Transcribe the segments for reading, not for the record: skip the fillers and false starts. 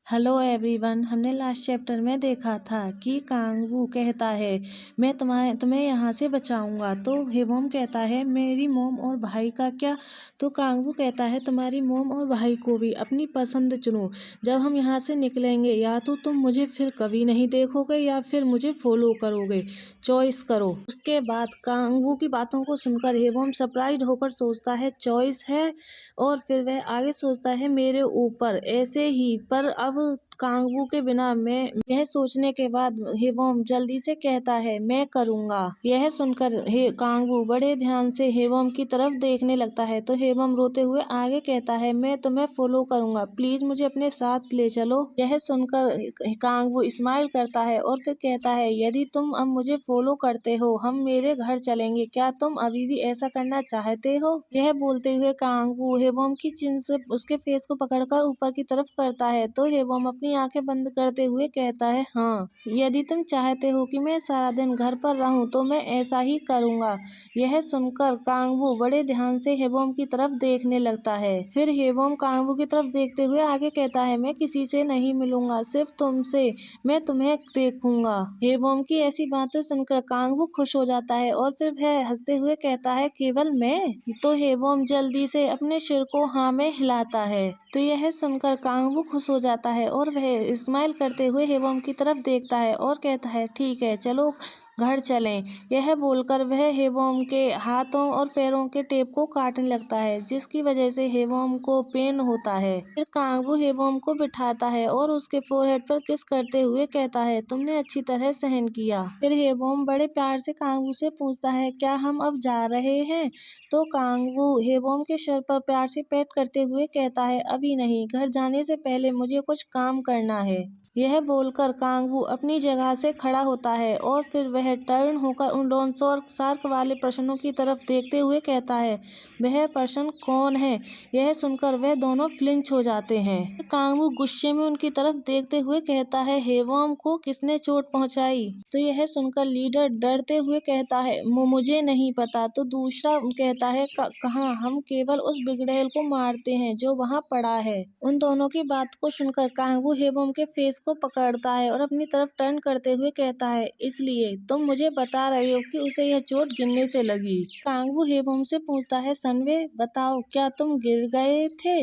Hello everyone. हमने last chapter में देखा था कि कांगवू कहता है मैं तुम्हें यहाँ से बचाऊंगा। तो हेबोम कहता है मेरी मोम और भाई का क्या। तो कांगवू कहता है तुम्हारी मोम और भाई को भी अपनी पसंद चुनो। जब हम यहाँ से निकलेंगे या तो तुम मुझे फिर कभी नहीं देखोगे या फिर मुझे फॉलो करोगे, चॉइस करो। उसके बाद कांगवू की बातों को सुनकर हेबोम सरप्राइज होकर सोचता है चॉइस है, और फिर वह आगे सोचता है मेरे ऊपर ऐसे ही। पर अब कांगवू के बिना मैं यह सोचने के बाद हेबोम जल्दी से कहता है मैं करूँगा। यह सुनकर कांगवू बड़े ध्यान से हेबोम की तरफ देखने लगता है। तो हेबोम रोते हुए आगे कहता है मैं तुम्हें फॉलो करूँगा, प्लीज मुझे अपने साथ ले चलो। यह सुनकर कांगवू स्माइल करता है और फिर कहता है यदि तुम अब मुझे फॉलो करते हो हम मेरे घर चलेंगे, क्या तुम अभी भी ऐसा करना चाहते हो। यह बोलते हुए कांगवू हेबोम की चिन से उसके फेस को पकड़कर ऊपर की तरफ करता है। तो हेबोम अपनी आंखें बंद करते हुए कहता है हाँ, यदि तुम चाहते हो कि मैं सारा दिन घर पर रहूं तो मैं ऐसा ही करूंगा। यह सुनकर कांगवू बड़े ध्यान से हेबोम की तरफ देखने लगता है। फिर हेबोम कांगवू की तरफ देखते हुए आगे कहता है मैं किसी से नहीं मिलूंगा, सिर्फ तुमसे, मैं तुम्हें देखूंगा। हेबोम की ऐसी बातें सुनकर कांगवू खुश हो जाता है और फिर वह हंसते हुए कहता है केवल मैं। तो हेबोम जल्दी से अपने सिर को हाँ में हिलाता है। तो यह सुनकर कांगवू खुश हो जाता है और वह स्माइल करते हुए हेबोम की तरफ देखता है और कहता है ठीक है चलो घर चलें। यह बोलकर वह हेबोम के हाथों और पैरों के टेप को काटने लगता है, जिसकी वजह से हेबोम को पेन होता है। फिर कांगवू हेबोम को बिठाता है और उसके फोरहेड पर किस करते हुए कहता है तुमने अच्छी तरह सहन किया। फिर हेबोम बड़े प्यार से कांगवू से पूछता है क्या हम अब जा रहे हैं। तो कांगवू हेबोम के सर पर प्यार से पैट करते हुए कहता है अभी नहीं, घर जाने से पहले मुझे कुछ काम करना है। यह बोलकर कांगवू अपनी जगह से खड़ा होता है और फिर वह टर्न होकर उन लोन शार्क वाले पर्सनों की तरफ देखते हुए कहता है वह पर्सन कौन है। यह सुनकर वह दोनों फ्लिंच हो जाते हैं। कांगवू गुस्से में उनकी तरफ देखते हुए कहता है हेबोम को किसने चोट पहुंचाई। तो यह सुनकर लीडर डरते हुए कहता है मुझे नहीं पता। तो दूसरा कहता है कहाँ, हम केवल उस बिगड़ैल को मारते हैं जो वहाँ पड़ा है। उन दोनों की बात को सुनकर कांगवू हेबोम के फेस को पकड़ता है और अपनी तरफ टर्न करते हुए कहता है इसलिए तुम मुझे बता रहे हो कि उसे यह चोट गिरने से लगी। कांगवू हेबोम से पूछता है सनवे बताओ क्या तुम गिर गए थे।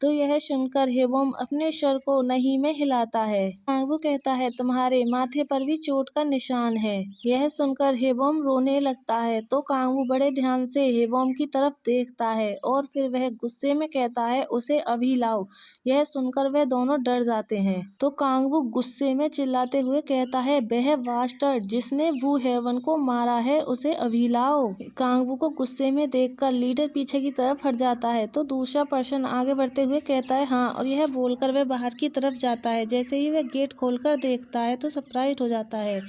तो यह सुनकर हेबोम अपने सर को नहीं में हिलाता है। कांगवू कहता है तुम्हारे माथे पर भी चोट का निशान है। यह सुनकर हेबोम रोने लगता है। तो कांगवू बड़े ध्यान से हेबोम की तरफ देखता है और फिर वह गुस्से में कहता है उसे अभी लाओ। यह सुनकर वह दोनों डर जाते हैं। तो कांगवू गुस्से में चिल्लाते हुए कहता है वह बास्टर्ड जिसने वू हेवन को मारा है उसे अभी लाओ। कांगवू को गुस्से में देखकर लीडर पीछे की तरफ हट जाता है। तो दूसरा पर्सन आगे बढ़ते हुए कहता है हाँ, और यह बोलकर वह बाहर की तरफ जाता है। जैसे ही वह गेट खोलकर देखता है तो सरप्राइज हो जाता है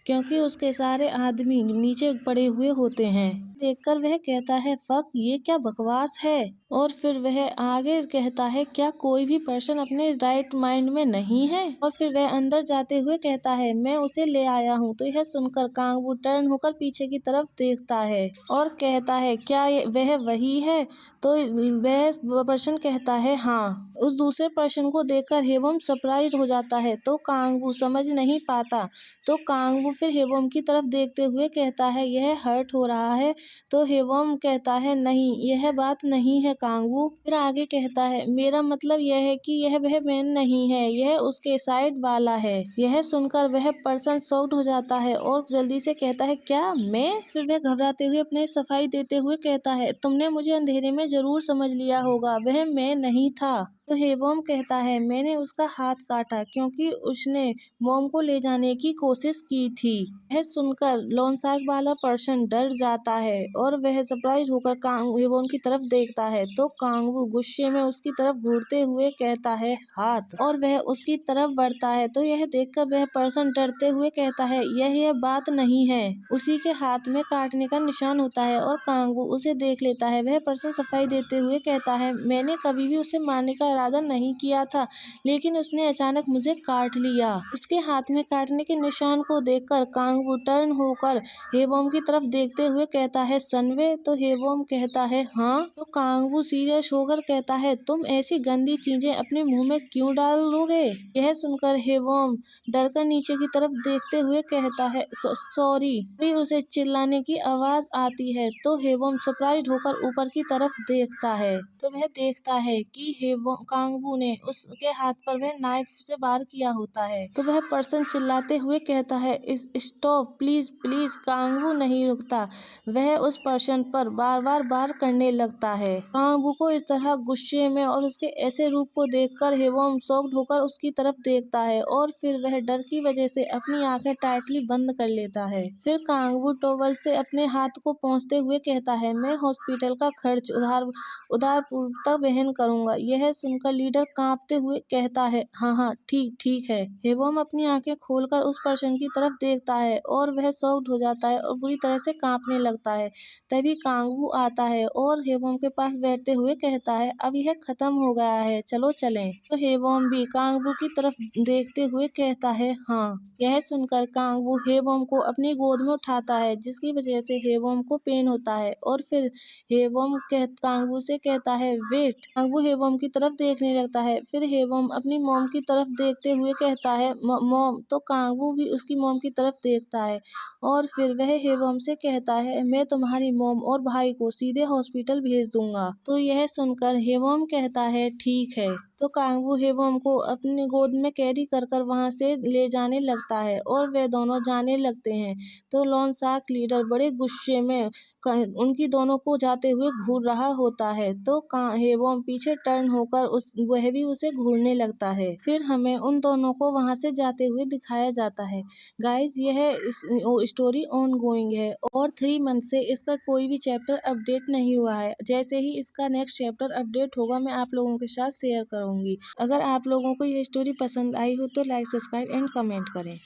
क्योंकि उसके सारे आदमी नीचे पड़े हुए होते हैं। देखकर वह कहता है फक, ये क्या बकवास है। और फिर वह आगे कहता है क्या कोई भी पर्सन अपने राइट माइंड में नहीं है। और फिर वह अंदर जाते हुए कहता है मैं उसे ले आया हूँ। तो यह सुनकर कांगवू टर्न होकर पीछे की तरफ देखता है और कहता है क्या वह वही है। तो वह पर्सन कहता है हाँ। उस दूसरे पर्सन को देखकर हेबोम सरप्राइज हो जाता है। तो कांगवू समझ नहीं पाता। तो कांगवू फिर हेबोम की तरफ देखते हुए कहता है यह हर्ट हो रहा है। तो हेबोम कहता है नहीं, यह बात नहीं है कांगवू। फिर आगे कहता है मेरा मतलब यह है कि यह वह मैन नहीं है, यह उसके साइड वाला है। यह सुनकर वह पर्सन शॉक्ड हो जाता है और जल्दी से कहता है क्या मैं। फिर वह घबराते हुए अपने सफाई देते हुए कहता है तुमने मुझे अंधेरे में जरूर समझ लिया होगा, वह मैं नहीं था। तो हेबोम कहता है मैंने उसका हाथ काटा क्योंकि उसने मोम को ले जाने की कोशिश की थी। यह सुनकर लोन शार्क वाला पर्सन डर जाता है और वह सरप्राइज होकर हेबोम की तरफ देखता है। तो कांगवू गुस्से में उसकी तरफ घूरते हुए कहता है हाथ, और वह उसकी तरफ बढ़ता है। तो यह देखकर वह पर्सन डरते हुए कहता है यह बात नहीं है। उसी के हाथ में काटने का निशान होता है और कांगवू उसे देख लेता है। वह पर्सन सफाई देते हुए कहता है मैंने कभी भी उसे मारने का आदर नहीं किया था, लेकिन उसने अचानक मुझे काट लिया। उसके हाथ में काटने के निशान को देखकर कांगवू टर्न होकर हेबोम की तरफ देखते हुए कहता है, सनवे। तो हेबोम कहता है, हाँ। तो कांगवू सीरियस होकर कहता है, तुम ऐसी गंदी चीजें अपने मुंह में क्यों डालोगे? यह सुनकर हेबोम डरकर नीचे की तरफ देखते हुए कहता है, सॉरी। भी उसे चिल्लाने की आवाज आती है तो हेबोम सरप्राइज होकर ऊपर की तरफ देखता है तो वह देखता है कि कांगवू ने उसके हाथ पर वह नाइफ से वार किया होता है। तो वह पर्सन चिल्लाते हुए कहता है, स्टॉप प्लीज प्लीज। कांगवू नहीं रुकता, वह उस पर्सन पर बार बार वार करने लगता है। कांगवू को इस तरह गुस्से में और उसके ऐसे रूप को देखकर हेबोम शॉक्ड होकर उसकी तरफ देखता है और फिर वह डर की वजह से अपनी आंखें टाइटली बंद कर लेता है। फिर कांगवू टॉवल से अपने हाथ को पोंछते हुए कहता है, मैं हॉस्पिटल का खर्च उधारपूर्वक वहन करूंगा। यह सुनकर लीडर कांपते हुए कहता है, हाँ हाँ ठीक है। हेबोम अपनी आंखें खोलकर उस पर्सन की तरफ देखता है और वह शॉक्ड हो जाता है और बुरी तरह से कांपने लगता है। तभी कांगवू आता है और हेबोम के पास बैठते हुए कहता है, अब यह खत्म हो गया है, चलो चलें। तो हेबोम भी कांगवू की तरफ देखते हुए कहता है, हाँ। यह सुनकर कांगवू हेबोम को अपनी गोद में उठाता है, जिसकी वजह से हेबोम को पेन होता है और फिर हेबोम कांगवू से कहता है, वेट। कांगवू हेबोम की तरफ देखने लगता है। फिर हेबोम अपनी मॉम की तरफ देखते हुए कहता है, मॉम। तो कांगवू भी उसकी मॉम की तरफ देखता है और फिर वह हेबोम से कहता है, मैं तुम्हारी मॉम और भाई को सीधे हॉस्पिटल भेज दूंगा। तो यह सुनकर हेबोम कहता है, ठीक है। तो कांगवू हेबोम को अपनी गोद में कैरी कर कर वहां से ले जाने लगता है और वे दोनों जाने लगते हैं। तो लोन शार्क लीडर बड़े गुस्से में उनकी दोनों को जाते हुए घूर रहा होता है। तो हेबोम पीछे टर्न होकर वह भी उसे घूरने लगता है। फिर हमें उन दोनों को वहां से जाते हुए दिखाया जाता है। गाइस, यह स्टोरी ऑन गोइंग है और 3 मंथ से इसका कोई भी चैप्टर अपडेट नहीं हुआ है। जैसे ही इसका नेक्स्ट चैप्टर अपडेट होगा मैं आप लोगों के साथ शेयर करूंगी। अगर आप लोगों को यह स्टोरी पसंद आई हो तो लाइक, सब्सक्राइब एंड कमेंट करें।